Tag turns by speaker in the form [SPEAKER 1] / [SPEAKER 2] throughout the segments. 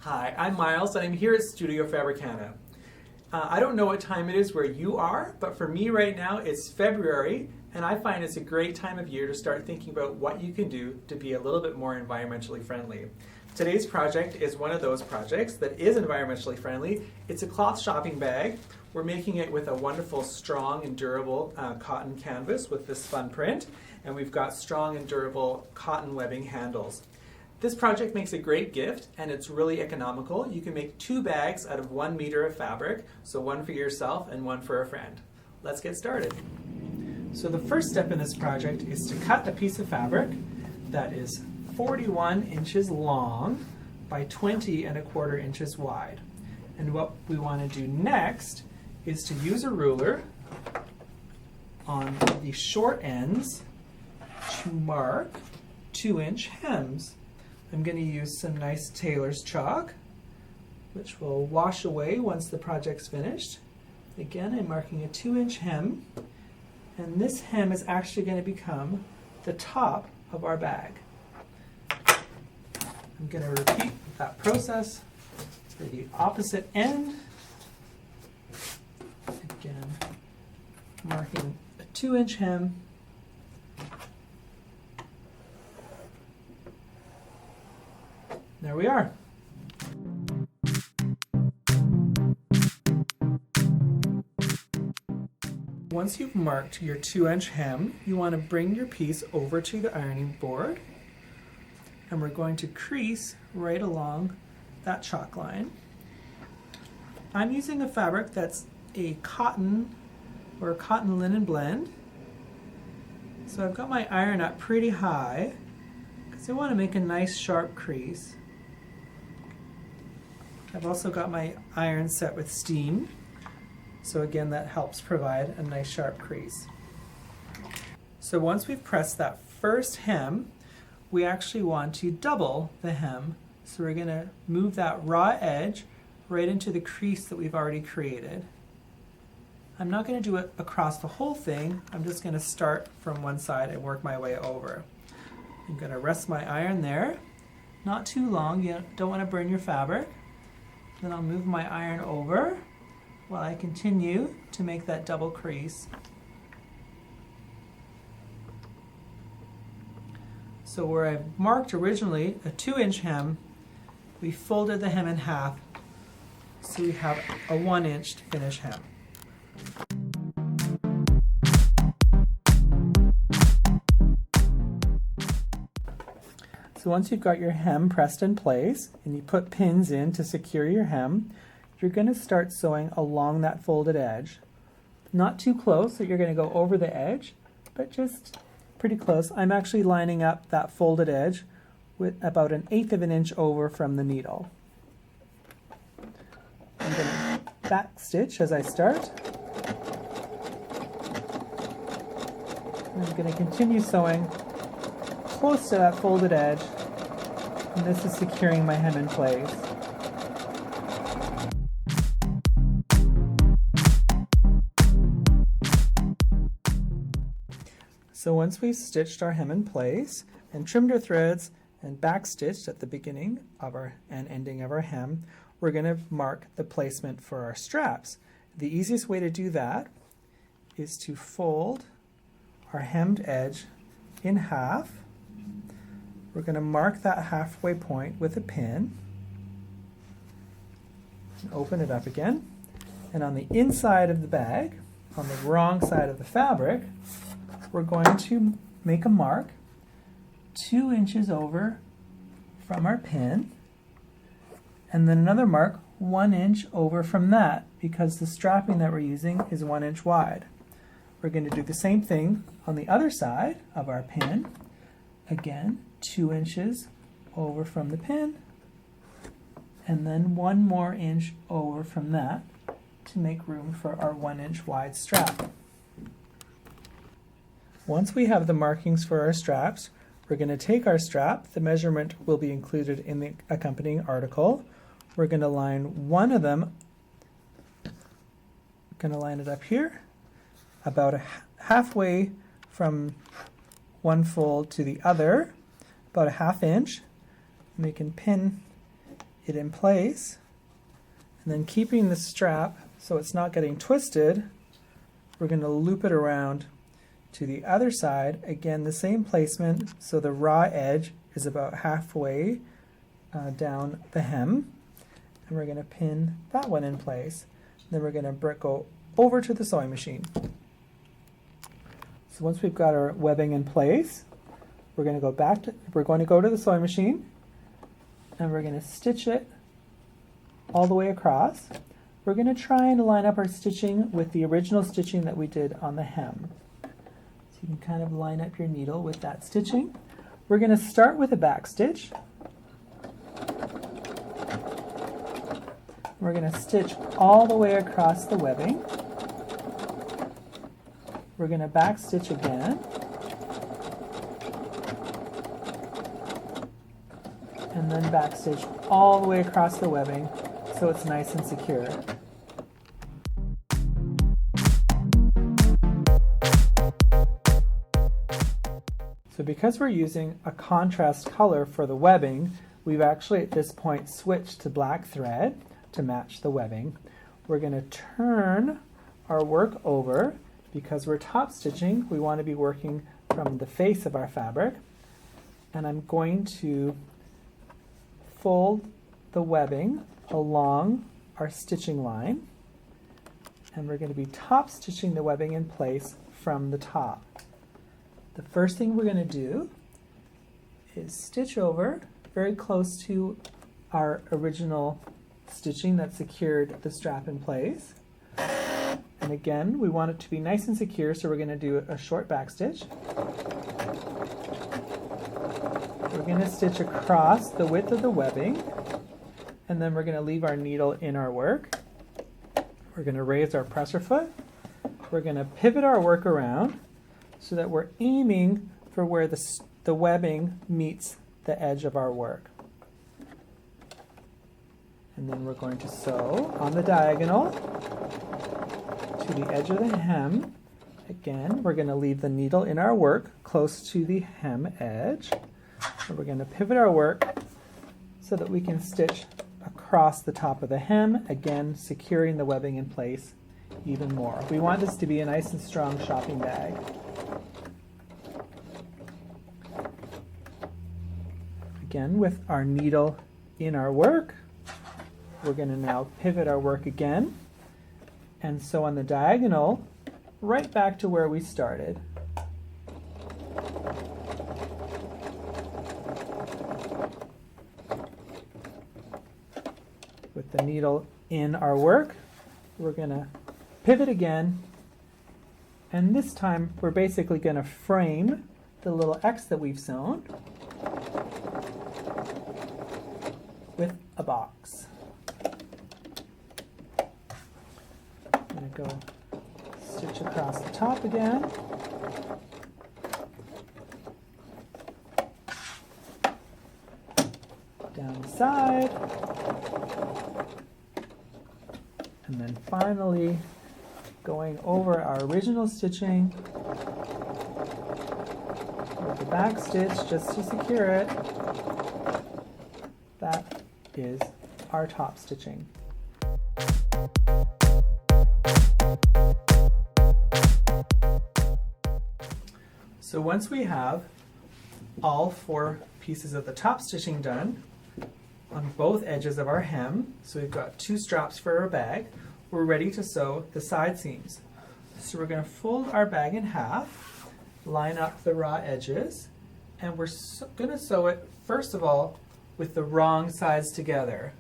[SPEAKER 1] Hi, I'm Miles and I'm here at Studio Fabricana. I don't know what time it is where you are, but for me right now it's February and I find it's a great time of year to start thinking about what you can do to be a little bit more environmentally friendly. Today's project is one of those projects that is environmentally friendly. It's a cloth shopping bag. We're making it with a wonderful, strong and durable cotton canvas with this fun print, and we've got strong and durable cotton webbing handles. This project makes a great gift and it's really economical. You can make 2 bags out of 1 meter of fabric, so one for yourself and one for a friend. Let's get started. So the first step in this project is to cut a piece of fabric that is 41 inches long by 20¼ inches wide. And what we want to do next is to use a ruler on the short ends to mark 2-inch hems. I'm going to use some nice tailor's chalk, which will wash away once the project's finished. Again, I'm marking a 2-inch hem, and this hem is actually going to become the top of our bag. I'm going to repeat that process for the opposite end. Again, marking a 2-inch hem. There we are. Once you've marked your 2-inch hem, you want to bring your piece over to the ironing board, and we're going to crease right along that chalk line. I'm using a fabric that's a cotton or a cotton linen blend. So I've got my iron up pretty high because I want to make a nice sharp crease. I've also got my iron set with steam, so again that helps provide a nice sharp crease. So once we've pressed that first hem, we actually want to double the hem. So we're going to move that raw edge right into the crease that we've already created. I'm not going to do it across the whole thing, I'm just going to start from one side and work my way over. I'm going to rest my iron there, not too long, you don't want to burn your fabric. Then I'll move my iron over while I continue to make that double crease. So where I marked originally a 2-inch hem, we folded the hem in half so we have a 1-inch finished hem. So once you've got your hem pressed in place and you put pins in to secure your hem, you're going to start sewing along that folded edge. Not too close that you're going to go over the edge, but just pretty close. I'm actually lining up that folded edge with about 1/8 inch over from the needle. I'm going to back stitch as I start. And I'm going to continue sewing close to that folded edge, and this is securing my hem in place. So once we've stitched our hem in place and trimmed our threads and back stitched at the beginning of our and ending of our hem, we're going to mark the placement for our straps. The easiest way to do that is to fold our hemmed edge in half. We're going to mark that halfway point with a pin and open it up again. And on the inside of the bag, on the wrong side of the fabric, we're going to make a mark 2 inches over from our pin, and then another mark 1 inch over from that, because the strapping that we're using is 1 inch wide. We're going to do the same thing on the other side of our pin. Again, 2 inches over from the pin, and then 1 more inch over from that to make room for our 1 inch wide strap. Once we have the markings for our straps, we're going to take our strap. The measurement will be included in the accompanying article. We're going to line one of them, going to line it up here, about halfway from one fold to the other, about 1/2 inch. We can pin it in place, and then keeping the strap so it's not getting twisted, we're going to loop it around to the other side. Again, the same placement, so the raw edge is about halfway down the hem, and we're going to pin that one in place. Then we're going to go over to the sewing machine. So once we've got our webbing in place, we're going to go to the sewing machine, and we're going to stitch it all the way across. We're going to try and line up our stitching with the original stitching that we did on the hem. So you can kind of line up your needle with that stitching. We're going to start with a back stitch. We're going to stitch all the way across the webbing. We're going to back stitch again. And then back stitch all the way across the webbing so it's nice and secure. So because we're using a contrast color for the webbing, we've actually at this point switched to black thread to match the webbing. We're going to turn our work over. Because we're top stitching, we want to be working from the face of our fabric. And I'm going to fold the webbing along our stitching line. And we're going to be top stitching the webbing in place from the top. The first thing we're going to do is stitch over very close to our original stitching that secured the strap in place. And again, we want it to be nice and secure, so we're going to do a short back stitch. We're going to stitch across the width of the webbing, and then we're going to leave our needle in our work. We're going to raise our presser foot. We're going to pivot our work around so that we're aiming for where the webbing meets the edge of our work. And then we're going to sew on the diagonal to the edge of the hem. Again, we're going to leave the needle in our work close to the hem edge. And we're going to pivot our work so that we can stitch across the top of the hem, again securing the webbing in place even more. We want this to be a nice and strong shopping bag. Again, with our needle in our work, we're going to now pivot our work again and sew on the diagonal right back to where we started. With the needle in our work, we're going to pivot again, and this time we're basically going to frame the little X that we've sewn with a box. I'm going to go stitch across the top again. Down the side. And then finally going over our original stitching with the back stitch just to secure it. That is our top stitching. So once we have all 4 pieces of the top stitching done on both edges of our hem, so we've got 2 straps for our bag, we're ready to sew the side seams. So we're going to fold our bag in half, line up the raw edges, and we're going to sew it first of all with the wrong sides together.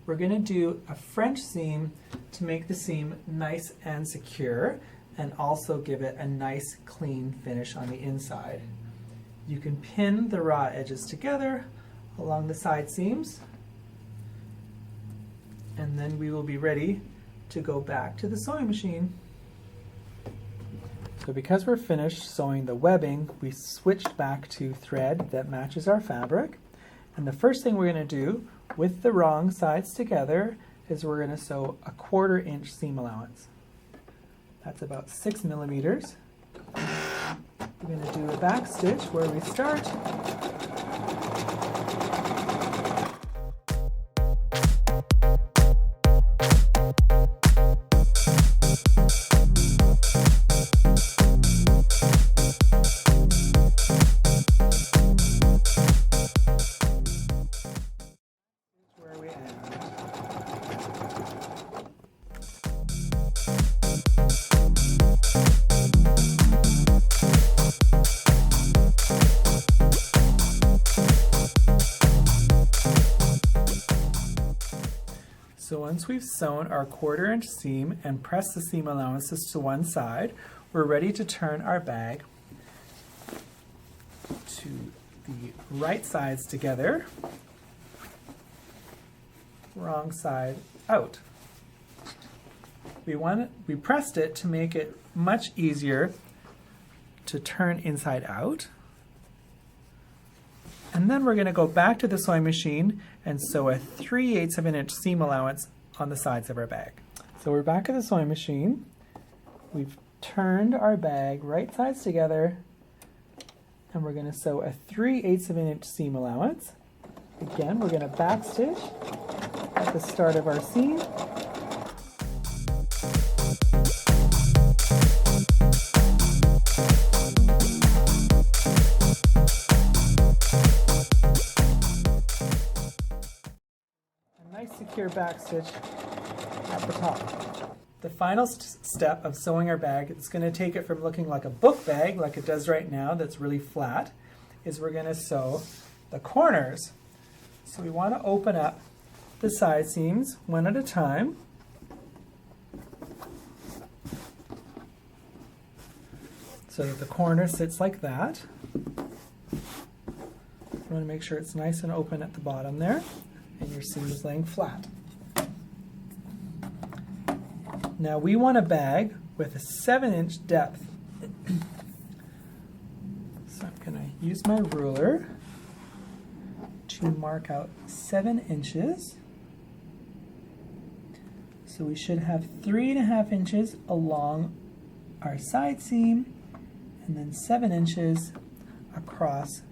[SPEAKER 1] We're going to do a French seam to make the seam nice and secure, and also give it a nice clean finish on the inside. You can pin the raw edges together along the side seams, and then we will be ready to go back to the sewing machine. So because we're finished sewing the webbing, we switched back to thread that matches our fabric. And the first thing we're going to do with the wrong sides together is we're going to sew a 1/4 inch seam allowance. That's about 6 millimeters. We're going to do a back stitch where we start. So once we've sewn our 1/4 inch seam and pressed the seam allowances to one side, we're ready to turn our bag to the right sides together, wrong side out. We pressed it to make it much easier to turn inside out. And then we're going to go back to the sewing machine and sew a 3/8 of an inch seam allowance on the sides of our bag. So we're back at the sewing machine. We've turned our bag right sides together, and we're going to sew a 3/8 of an inch seam allowance. Again, we're going to backstitch at the start of our seam. Nice secure backstitch at the top. The final step of sewing our bag is going to take it from looking like a book bag, like it does right now, that's really flat, is we're going to sew the corners. So we want to open up the side seams one at a time. So that the corner sits like that. You want to make sure it's nice and open at the bottom there, and your seam is laying flat. Now we want a bag with a 7-inch depth. So I'm going to use my ruler to mark out 7 inches. So we should have 3.5 inches along our side seam, and then 7 inches across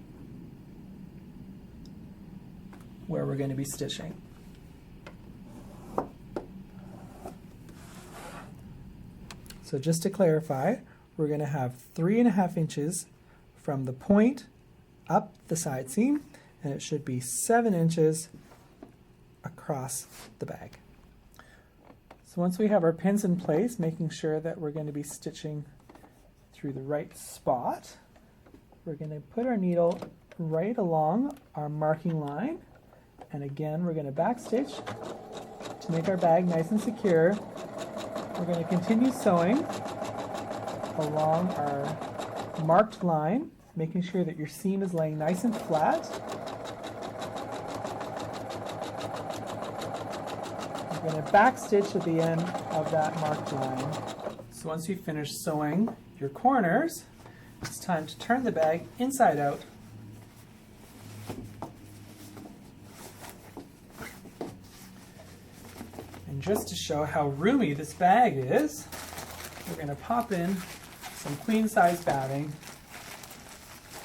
[SPEAKER 1] where we're going to be stitching. So just to clarify, we're going to have 3.5 inches from the point up the side seam, and it should be 7 inches across the bag. So once we have our pins in place, making sure that we're going to be stitching through the right spot, we're going to put our needle right along our marking line. And again, we're going to backstitch to make our bag nice and secure. We're going to continue sewing along our marked line, making sure that your seam is laying nice and flat. We're going to backstitch at the end of that marked line. So once you've finished sewing your corners, it's time to turn the bag inside out. And just to show how roomy this bag is, we're going to pop in some queen size batting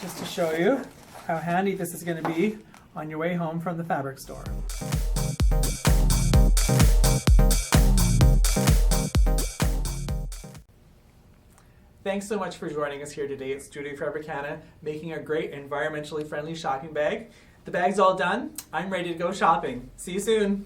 [SPEAKER 1] just to show you how handy this is going to be on your way home from the fabric store. Thanks so much for joining us here today at Studio Fabricana, making a great environmentally friendly shopping bag. The bag's all done. I'm ready to go shopping. See you soon.